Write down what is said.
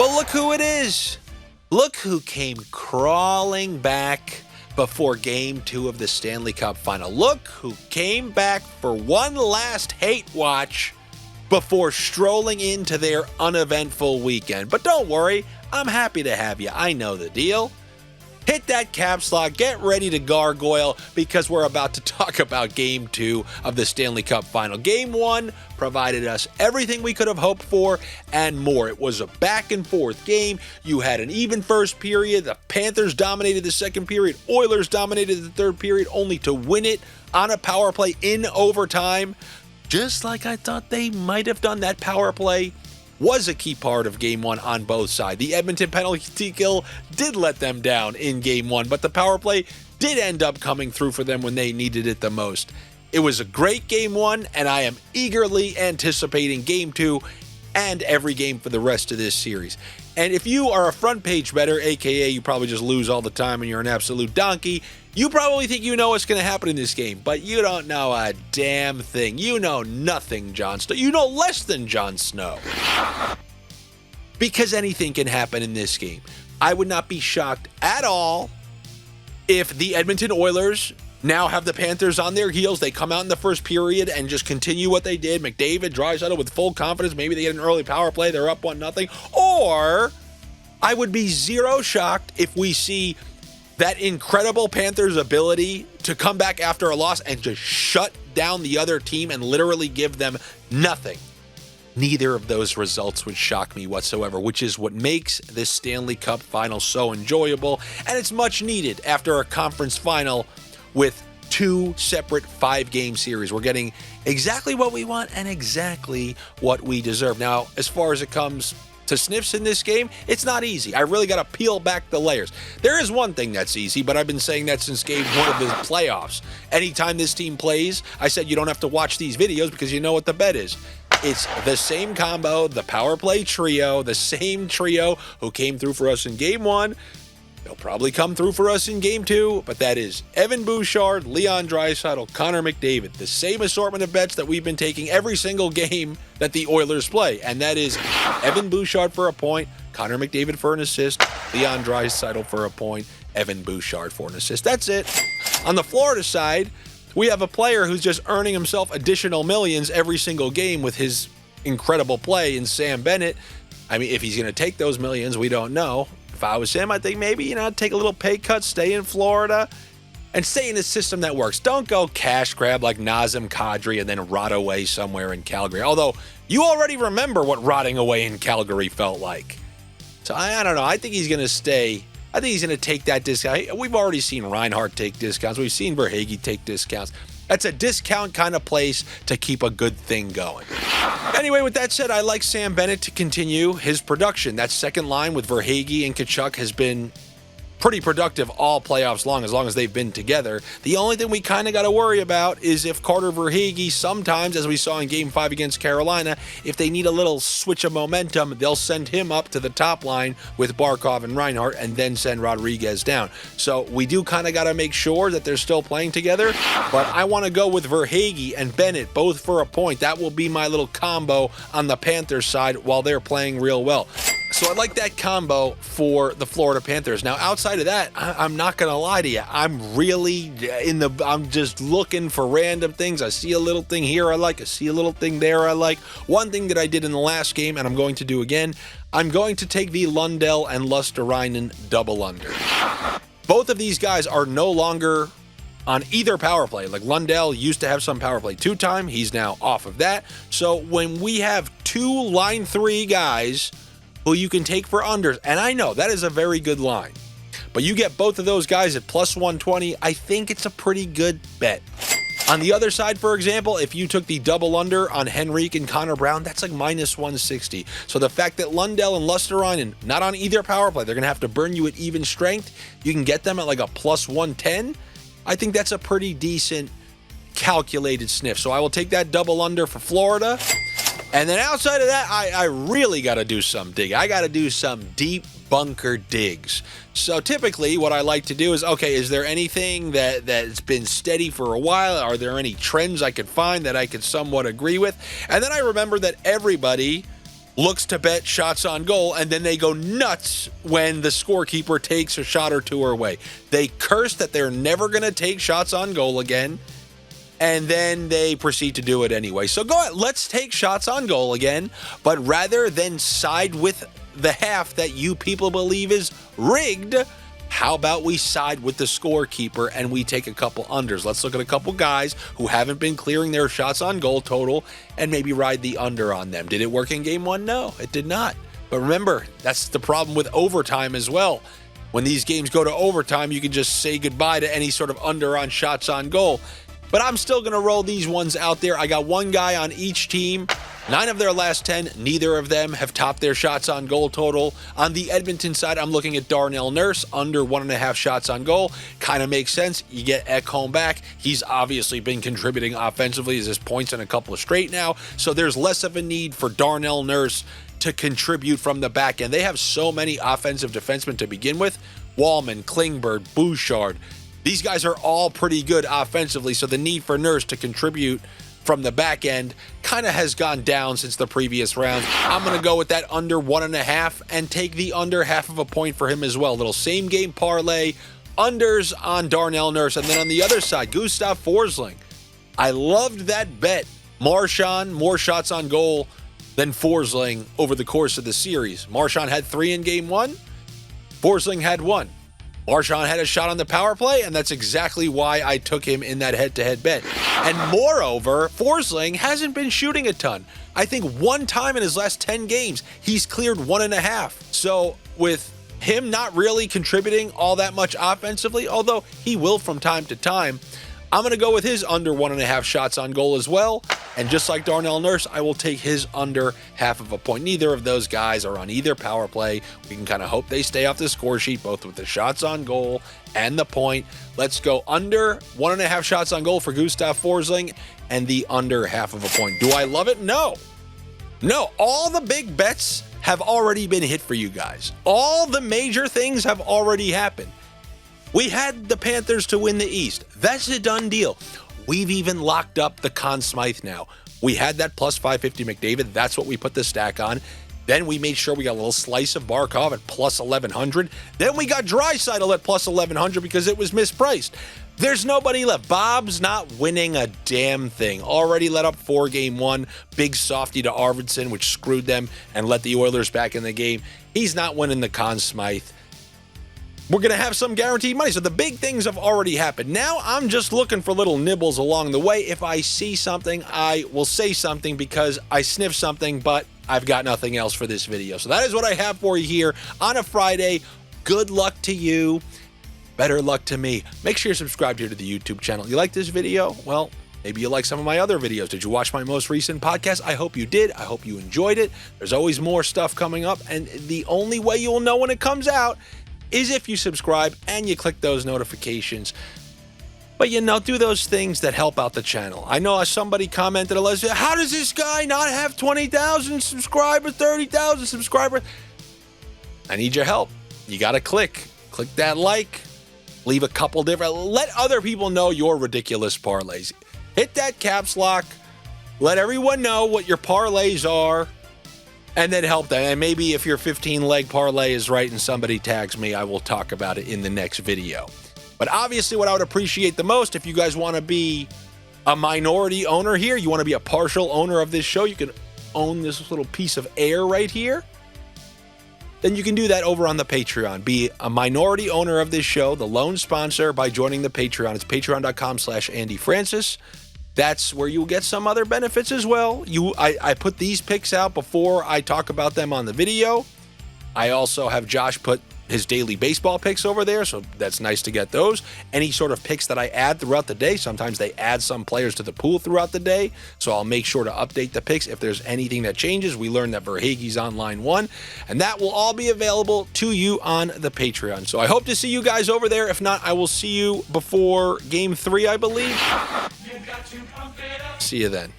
Well, look who it is. Look who came crawling back before Game 2 of the Stanley Cup Final. Look who came back for one last hate watch before strolling into their uneventful weekend. But don't worry, I'm happy to have you. I know the deal. Hit that caps lock, get ready to gargoyle, because we're about to talk about Game 2 of the Stanley Cup Final. Game 1 provided us everything we could have hoped for and more. It was a back-and-forth game. You had an even first period. The Panthers dominated the second period. Oilers dominated the third period, only to win it on a power play in overtime. Just like I thought they might have done. That power play was a key part of Game 1 on both sides. The Edmonton penalty kill did let them down in Game 1, but the power play did end up coming through for them when they needed it the most. It was a great Game 1, and I am eagerly anticipating Game 2 and every game for the rest of this series. And if you are a front page bettor, aka you probably just lose all the time and you're an absolute donkey, you probably think you know what's going to happen in this game, but you don't know a damn thing. You know nothing, Jon Snow. You know less than Jon Snow. Because anything can happen in this game. I would not be shocked at all if the Edmonton Oilers now have the Panthers on their heels. They come out in the first period and just continue what they did. McDavid, Draisaitl with full confidence. Maybe they get an early power play. They're up 1-0. Or I would be zero shocked if we see that incredible Panthers ability to come back after a loss and just shut down the other team and literally give them nothing. Neither of those results would shock me whatsoever, which is what makes this Stanley Cup Final so enjoyable, and it's much needed after a conference final with two separate 5-game series. We're getting exactly what we want and exactly what we deserve. Now, as far as it comes to Sniffs in this game, it's not easy. I really got to peel back the layers. There is one thing that's easy, but I've been saying that since Game 1 of the playoffs. Anytime this team plays, I said you don't have to watch these videos because you know what the bet is. It's the same combo, the power play trio, the same trio who came through for us in Game 1. They'll probably come through for us in Game 2, but that is Evan Bouchard, Leon Draisaitl, Connor McDavid. The same assortment of bets that we've been taking every single game that the Oilers play, and that is Evan Bouchard for a point, Connor McDavid for an assist, Leon Draisaitl for a point, Evan Bouchard for an assist. That's it. On the Florida side, we have a player who's just earning himself additional millions every single game with his incredible play in Sam Bennett. I mean, if he's going to take those millions, we don't know. If I was him, I think maybe, take a little pay cut, stay in Florida, and stay in a system that works. Don't go cash grab like Nazem Kadri and then rot away somewhere in Calgary. Although, you already remember what rotting away in Calgary felt like. So, I don't know. I think he's going to stay. I think he's going to take that discount. We've already seen Reinhart take discounts. We've seen Verhaeghe take discounts. That's a discount kind of place to keep a good thing going. Anyway, with that said, I like Sam Bennett to continue his production. That second line with Verhaeghe and Tkachuk has been pretty productive all playoffs long as they've been together. The only thing we kind of got to worry about is if Carter Verhaeghe sometimes, as we saw in Game 5 against Carolina, if they need a little switch of momentum, they'll send him up to the top line with Barkov and Reinhart and then send Rodriguez down. So we do kind of got to make sure that they're still playing together, but I want to go with Verhaeghe and Bennett both for a point. That will be my little combo on the Panthers side while they're playing real well. So I like that combo for the Florida Panthers. Now, outside of that, I'm not going to lie to you. I'm just looking for random things. I see a little thing here I like. I see a little thing there I like. One thing that I did in the last game, and I'm going to do again, I'm going to take the Lundell and Luosterainen double under. Both of these guys are no longer on either power play. Like Lundell used to have some power play 2-time. He's now off of that. So when we have two line 3 guys who you can take for unders, and I know that is a very good line, but you get both of those guys at plus 120, I think it's a pretty good bet. On the other side, for example, if you took the double under on Henrique and Connor Brown, that's like minus 160. So the fact that Lundell and Luosterainen, not on either power play, they're going to have to burn you at even strength, you can get them at like a plus 110. I think that's a pretty decent calculated sniff. So I will take that double under for Florida. And then outside of that, I really got to do some digging. I got to do some deep bunker digs. So typically what I like to do is, okay, is there anything that's been steady for a while? Are there any trends I could find that I could somewhat agree with? And then I remember that everybody looks to bet shots on goal, and then they go nuts when the scorekeeper takes a shot or two away. They curse that they're never going to take shots on goal again, and then they proceed to do it anyway. So go ahead, let's take shots on goal again, but rather than side with the half that you people believe is rigged, how about we side with the scorekeeper and we take a couple unders? Let's look at a couple guys who haven't been clearing their shots on goal total and maybe ride the under on them. Did it work in game one? No, it did not. But remember, that's the problem with overtime as well. When these games go to overtime, you can just say goodbye to any sort of under on shots on goal. But I'm still going to roll these ones out there. I got one guy on each team. 9 of their last 10, neither of them have topped their shots on goal total. On the Edmonton side, I'm looking at D.Nurse, under 1.5 shots on goal. Kind of makes sense. You get Ekholm back. He's obviously been contributing offensively as his points in a couple of straight now. So there's less of a need for D.Nurse to contribute from the back end. They have so many offensive defensemen to begin with. Wallman, Klingberg, Bouchard. These guys are all pretty good offensively, so the need for Nurse to contribute from the back end kind of has gone down since the previous round. I'm going to go with that under 1.5 and take the under 0.5 point for him as well. Little same game parlay, unders on Nurse. And then on the other side, G.Forsling. I loved that bet. Marchand, more shots on goal than Forsling over the course of the series. Marchand had 3 in game 1. Forsling had 1. Marchand had a shot on the power play, and that's exactly why I took him in that head-to-head bet. And moreover, Forsling hasn't been shooting a ton. I think one time in his last 10 games, he's cleared 1.5. So with him not really contributing all that much offensively, although he will from time to time, I'm going to go with his under 1.5 shots on goal as well. And just like Nurse, I will take his under 0.5 point. Neither of those guys are on either power play. We can kind of hope they stay off the score sheet, both with the shots on goal and the point. Let's go under 1.5 shots on goal for G.Forsling and the under 0.5 point. Do I love it? No. No, all the big bets have already been hit for you guys. All the major things have already happened. We had the Panthers to win the East. That's a done deal. We've even locked up the Conn Smythe now. We had that plus 550 McDavid. That's what we put the stack on. Then we made sure we got a little slice of Barkov at plus 1,100. Then we got Draisaitl at plus 1,100 because it was mispriced. There's nobody left. Bob's not winning a damn thing. Already let up 4 game 1. Big softy to Arvidsson, which screwed them and let the Oilers back in the game. He's not winning the Conn Smythe. We're going to have some guaranteed money. So the big things have already happened. Now I'm just looking for little nibbles along the way. If I see something, I will say something because I sniff something, but I've got nothing else for this video. So that is what I have for you here on a Friday. Good luck to you. Better luck to me. Make sure you're subscribed here to the YouTube channel. You like this video? Well, maybe you like some of my other videos. Did you watch my most recent podcast? I hope you did. I hope you enjoyed it. There's always more stuff coming up. And the only way you will know when it comes out is if you subscribe and you click those notifications. But do those things that help out the channel. I know somebody commented, how does this guy not have 20,000 subscribers, 30,000 subscribers? I need your help. You got to click that like, leave a couple different, let other people know your ridiculous parlays. Hit that caps lock, let everyone know what your parlays are, and then help them. And maybe if your 15-leg parlay is right and somebody tags me, I will talk about it in the next video. But obviously what I would appreciate the most, if you guys want to be a minority owner here, you want to be a partial owner of this show, you can own this little piece of air right here, then you can do that over on the Patreon. Be a minority owner of this show, the lone sponsor, by joining the Patreon. It's patreon.com/AndyFrancis. That's where you'll get some other benefits as well. I put these picks out before I talk about them on the video. I also have Josh put his daily baseball picks over there, so that's nice to get those. Any sort of picks that I add throughout the day, sometimes they add some players to the pool throughout the day, so I'll make sure to update the picks if there's anything that changes. We learned that Verhaeghe's on line 1, and that will all be available to you on the Patreon. So I hope to see you guys over there. If not, I will see you before Game 3, I believe. See you then.